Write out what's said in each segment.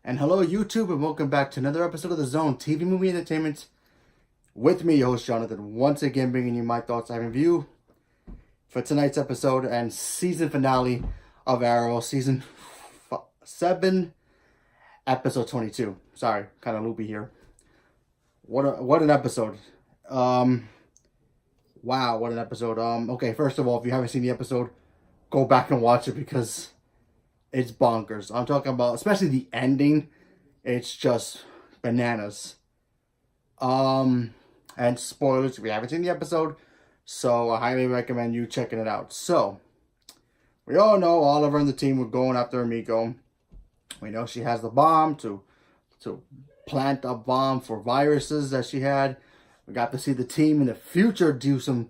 And hello, YouTube, and welcome back to another episode of The Zone TV Movie Entertainment. With me, your host Jonathan, once again bringing you my thoughts and review for tonight's episode and season finale of Arrow, season 7, episode 22. Sorry, kind of loopy here. What an episode! Wow, what an episode! Okay, first of all, if you haven't seen the episode, go back and watch it because it's bonkers. I'm talking about, especially the ending. It's just bananas. And spoilers if you haven't seen the episode. So I highly recommend you checking it out. So, we all know Oliver and the team were going after Emiko. We know she has the bomb to plant a bomb for viruses that she had. We got to see the team in the future do some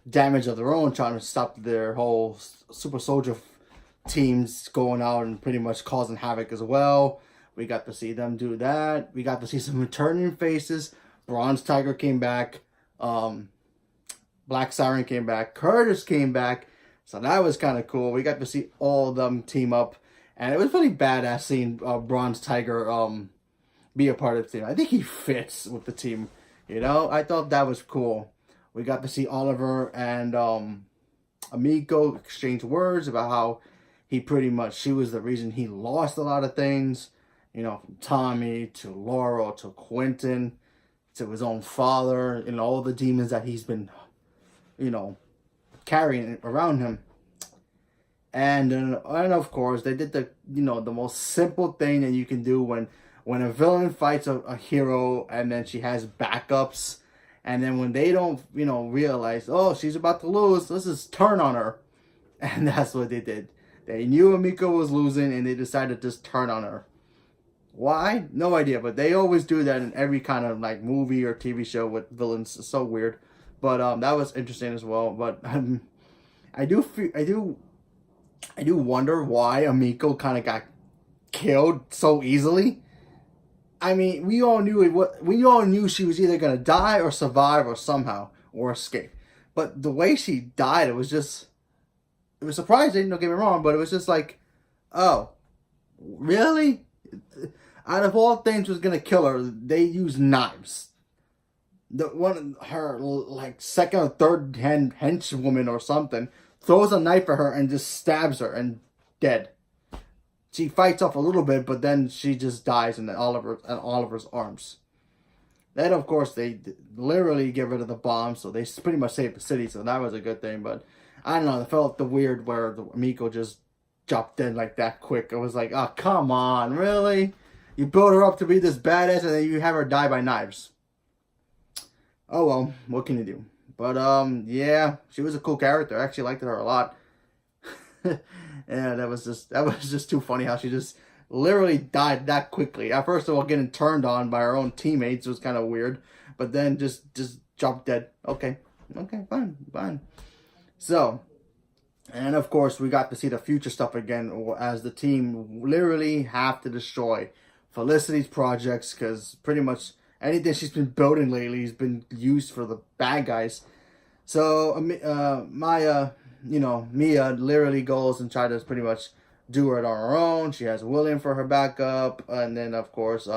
damage of their own, trying to stop their whole super soldier teams going out and pretty much causing havoc as well. We got to see them do that. We got to see some returning faces. Bronze Tiger came back. Black Siren came back. Curtis came back. So that was kind of cool. We got to see all of them team up. And it was really badass seeing Bronze Tiger be a part of the team. I think he fits with the team. You know, I thought that was cool. We got to see Oliver and Emiko exchange words about how she was the reason he lost a lot of things. You know, from Tommy to Laurel to Quentin to his own father and all the demons that he's been, you know, carrying around him. And of course, they did the most simple thing that you can do when a villain fights a hero and then she has backups. And then when they don't, realize, oh, she's about to lose, let's just turn on her. And that's what they did. They knew Emiko was losing and they decided to just turn on her. Why? No idea. But they always do that in every kind of like movie or TV show with villains. It's so weird. But that was interesting as well. But I do wonder why Emiko kind of got killed so easily. I mean, we all knew she was either gonna die or survive or somehow or escape. But the way she died, it was surprising. Don't get me wrong, but it was just like, oh, really? Out of all things, was gonna kill her. They used knives. Her like second or third henchwoman or something throws a knife at her and just stabs her and dead. She fights off a little bit, but then she just dies in Oliver's arms. Then, of course, they literally get rid of the bomb, so they pretty much saved the city, so that was a good thing. But I don't know, it felt the weird where Emiko just jumped in like that quick. It was like, oh, come on, really? You build her up to be this badass, and then you have her die by knives. Oh, well, what can you do? But, yeah, she was a cool character. I actually liked her a lot. Yeah, that was just too funny how she just literally died that quickly. First of all, getting turned on by her own teammates was kind of weird, but then just dropped dead. Okay, fine. So, and of course, we got to see the future stuff again as the team literally have to destroy Felicity's projects because pretty much anything she's been building lately has been used for the bad guys. So, Mia literally goes and tries to pretty much do it on her own. She has William for her backup. And then, of course,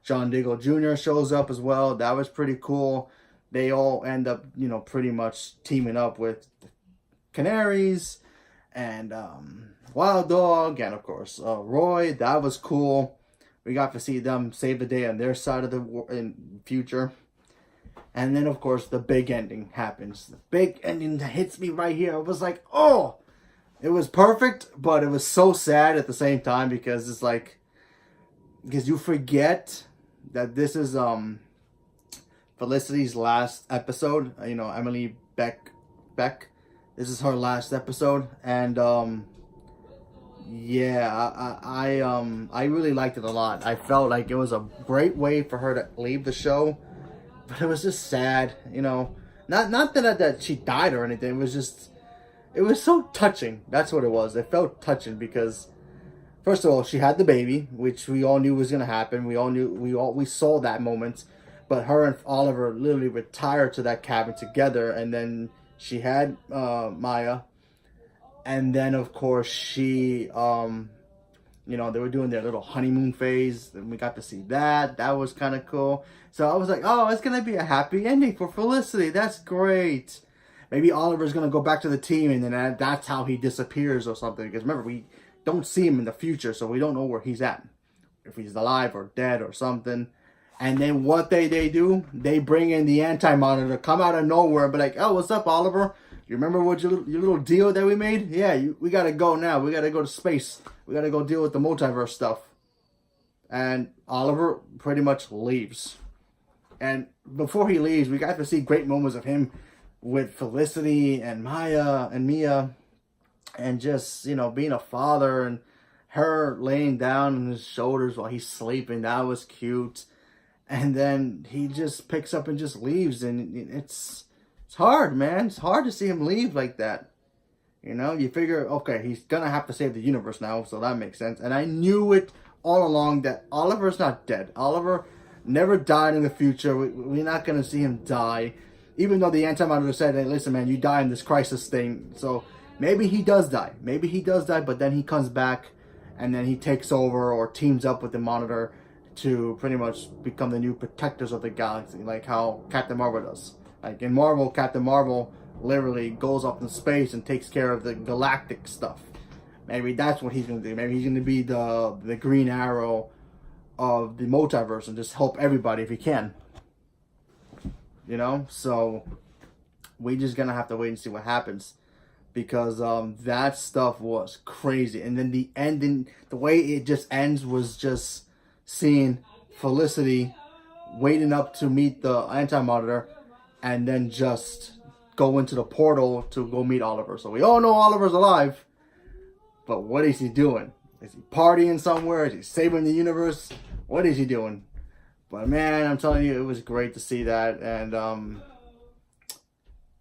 John Diggle Jr. shows up as well. That was pretty cool. They all end up, pretty much teaming up with the Canaries and Wild Dog. And, of course, Roy. That was cool. We got to see them save the day on their side of the future. And then, of course, the big ending happens. The big ending that hits me right here. It was like, oh! It was perfect, but it was so sad at the same time because it's like... Because you forget that this is Felicity's last episode. Emily Beck. This is her last episode. And, yeah, I really liked it a lot. I felt like it was a great way for her to leave the show. But it was just sad, Not that she died or anything. It was so touching. That's what it was. It felt touching because, first of all, she had the baby, which we all knew was gonna happen. We saw that moment. But her and Oliver literally retired to that cabin together, and then she had Maya, and then of course she You know, they were doing their little honeymoon phase, and we got to see that. That was kind of cool. So I was like, oh, it's going to be a happy ending for Felicity. That's great. Maybe Oliver's going to go back to the team, and then that's how he disappears or something. Because remember, we don't see him in the future, so we don't know where he's at. If he's alive or dead or something. And then what they do, they bring in the Anti-Monitor, come out of nowhere and be like, oh, what's up, Oliver? You remember what your little deal that we made? Yeah, we got to go now. We got to go to space. We got to go deal with the multiverse stuff. And Oliver pretty much leaves. And before he leaves, we got to see great moments of him with Felicity and Maya and Mia. And just, you know, being a father and her laying down on his shoulders while he's sleeping. That was cute. And then he just picks up and just leaves. And it's hard, man. It's hard to see him leave like that. You know, you figure, okay, he's going to have to save the universe now. So that makes sense. And I knew it all along that Oliver's not dead. Oliver never died in the future. We're not going to see him die. Even though the Anti-Monitor said, hey, listen, man, you die in this crisis thing. So maybe he does die. Maybe he does die, but then he comes back and then he takes over or teams up with the Monitor to pretty much become the new protectors of the galaxy, like how Captain Marvel does. Like in Marvel, Captain Marvel literally goes up in space and takes care of the galactic stuff. Maybe that's what he's going to do. Maybe he's going to be the Green Arrow of the multiverse and just help everybody if he can. You know? So we just going to have to wait and see what happens. Because that stuff was crazy. And then the ending, the way it just ends was just seeing Felicity waiting up to meet the Anti-Monitor and then just go into the portal to go meet Oliver. So we all know Oliver's alive, but what is he doing? Is he partying somewhere? Is he saving the universe? What is he doing? But man, I'm telling you, it was great to see that. And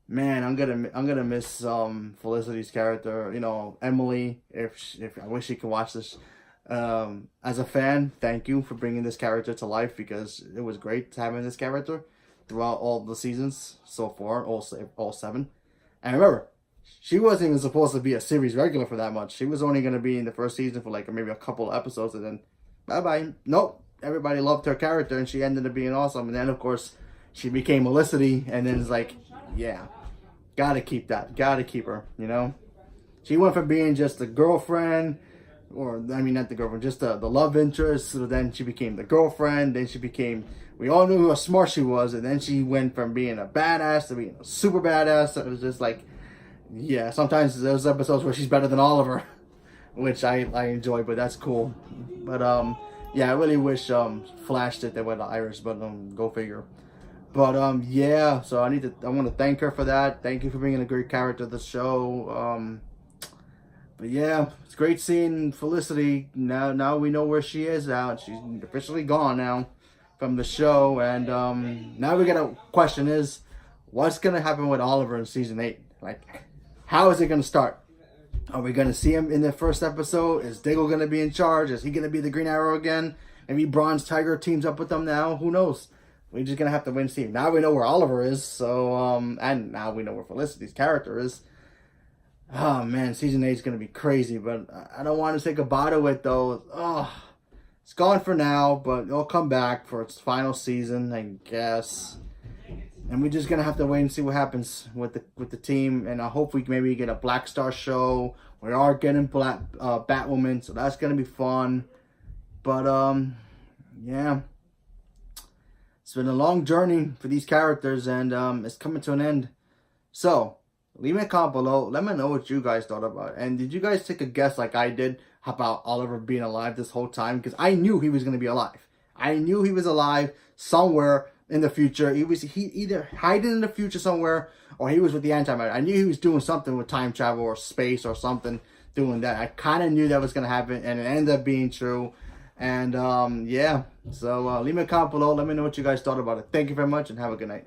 man, I'm gonna miss Felicity's character. You know, Emily. If I wish she could watch this. As a fan, thank you for bringing this character to life, because it was great having this character throughout all the seasons so far, all 7. And remember, she wasn't even supposed to be a series regular for that much. She was only going to be in the first season for like maybe a couple of episodes, and then bye-bye. Nope. Everybody loved her character, and she ended up being awesome. And then, of course, she became Felicity, and then it's like, yeah, gotta keep that. Gotta keep her, you know? She went from being just a girlfriend, or, I mean, not the girlfriend, just the love interest. So then she became the girlfriend. Then she became, we all knew how smart she was. And then she went from being a badass to being a super badass. So it was just like, yeah, sometimes there's episodes where she's better than Oliver, which I enjoy, but that's cool. But, yeah, I really wish Flash did that with the Iris, but go figure. But, yeah, so I want to thank her for that. Thank you for bringing a great character to the show. But yeah, it's great seeing Felicity. Now we know where she is now. She's officially gone now from the show. And now we got a question is, what's going to happen with Oliver in season 8? Like, how is it going to start? Are we going to see him in the first episode? Is Diggle going to be in charge? Is he going to be the Green Arrow again? Maybe Bronze Tiger teams up with them now? Who knows? We're just going to have to wait and see. Now we know where Oliver is. So, and now we know where Felicity's character is. Oh man, season 8 is going to be crazy, but I don't want to say goodbye to it though. Oh, it's gone for now, but it'll come back for its final season, I guess. And we're just going to have to wait and see what happens with the team. And I hope we maybe get a Black Star show. We are getting Batwoman, so that's going to be fun. But, yeah. It's been a long journey for these characters, and it's coming to an end. So, leave me a comment below. Let me know what you guys thought about it. And did you guys take a guess like I did about Oliver being alive this whole time? Because I knew he was going to be alive. I knew he was alive somewhere in the future. He either hiding in the future somewhere, or he was with the Anti-Monitor. I knew he was doing something with time travel or space or something doing that. I kind of knew that was going to happen, and it ended up being true. And yeah, so leave me a comment below. Let me know what you guys thought about it. Thank you very much, and have a good night.